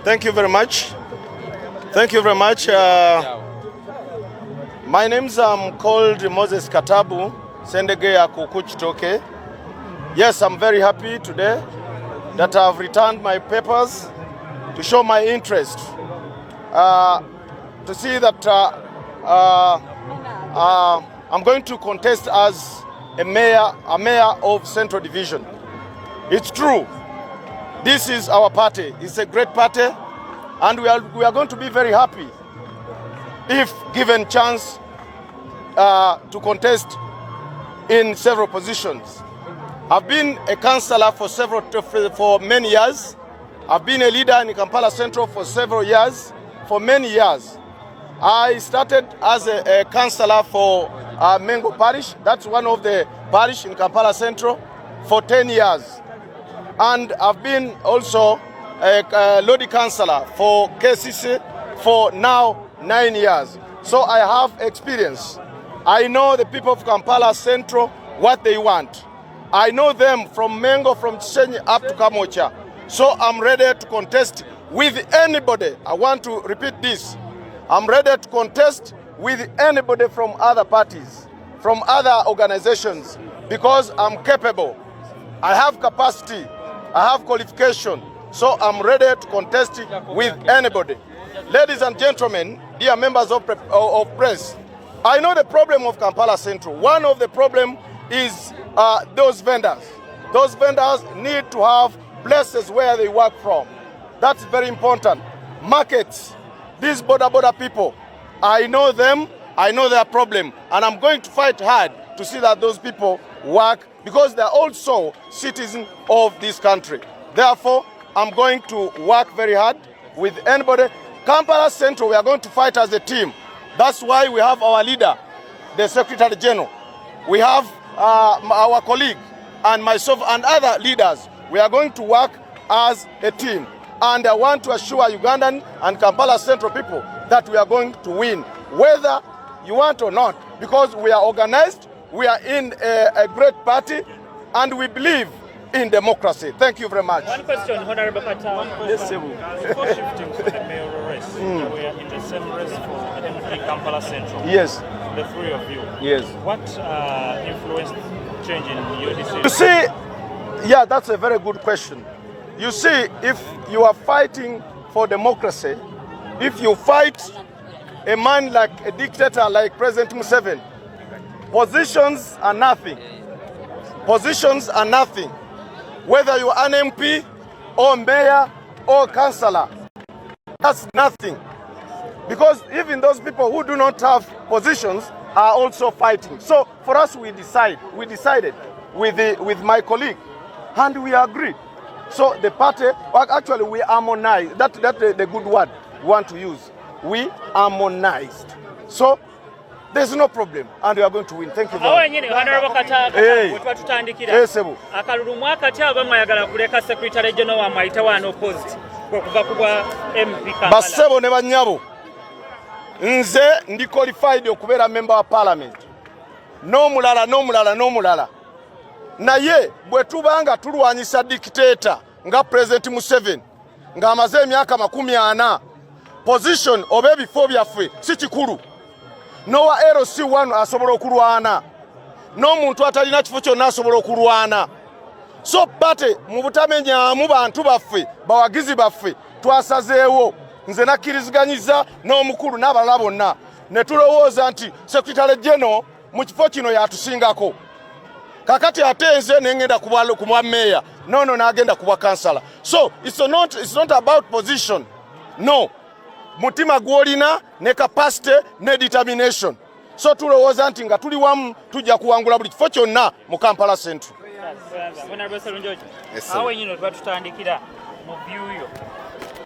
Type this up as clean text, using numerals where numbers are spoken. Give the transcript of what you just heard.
Thank you very much. Thank you very much. My name's called Moses Katabu, Sendegeya Kukuchitoke. Yes, I'm very happy today that I've returned my papers to show my interest, to see that I'm going to contest as a mayor of Central Division. It's true. This is our party. It's a great party, and we are going to be very happy if given chance to contest in several positions. I've been a councillor for many years. I've been a leader in Kampala Central for several years, for many years. I started as a councillor for Mengo Parish. That's one of the parish in Kampala Central for 10 years. And I've been also a Lodi councillor for KCC for now 9 years. So I have experience. I know the people of Kampala Central, what they want. I know them from Mengo, from Chisenyi up to Kamocha. So I'm ready to contest with anybody. I want to repeat this. I'm ready to contest with anybody from other parties, from other organizations, because I'm capable. I have capacity. I have qualification. So I'm ready to contest with anybody. Ladies and gentlemen, dear members of press, I know the problem of Kampala Central. One of the problems is those vendors. Those vendors need to have places where they work from. That's very important. Markets, these border people, I know them, I know their problem, and I'm going to fight hard to see that those people work because they're also citizens of this country. Therefore, I'm going to work very hard with anybody. Kampala Central, we are going to fight as a team. That's why we have our leader, the Secretary General. We have our colleague and myself and other leaders. We are going to work as a team. And I want to assure Ugandan and Kampala Central people that we are going to win, whether you want or not, because we are organized, we are in a great party, and we believe in democracy. Thank you very much. One question, Honorable Katabu. Yes, sir. Before shifting to the mayoral race, we are in the same race for MP Kampala Central. Yes. The three of you. Yes. What influenced change in your decision? You see, yeah, that's a very good question. You see, if you are fighting for democracy, if you fight a man like a dictator like President Museveni, positions are nothing. Positions are nothing. Whether you are an MP or mayor or councillor, that's nothing. Because even those people who do not have positions are also fighting. So for us, we decided with my colleague, and we agreed. So the party, actually we harmonized. That's the good word we want to use. We harmonized. So there's no problem, and we are going to win. Thank you very much. Honorable Katabu, Yes, Sebu. akalulumu akati abamu ayagala kuleka Secretary General wa Maitawa and opposed okuva kubwa MP Kampala. Basebo ne banyabo. Nze ndi qualified okubeera member wa parliament. N'omulala. Naye bwe tubanga tulwanyisa dictator nga President Museveni nga amaze emyaka 40, position oba ebifo byaffe si kikulu. Nowa LC1 asobola okulwana. N'omuntu atalina kifo kyonna asobola okulwana. So party mu butamenyaamu bantu baffe, bawagizi baffe, twasazeewo. Nze nakkiriziganyiza n'omukulu n'abalala bonna. Ne tulowooza nti Secretary General mu kifo kino yatusingako. Kakati ate nze nengenda kubwa mayor. No, n'agenda kubwa councillor. So it's not about position. No. Mutima gwolina ne capacity ne determination. So tulowooza nti nga tuli wamu tujja kuwangula buli kifo kyonna mu Kampala Central. Awo nyino twatutandikira mu byuyo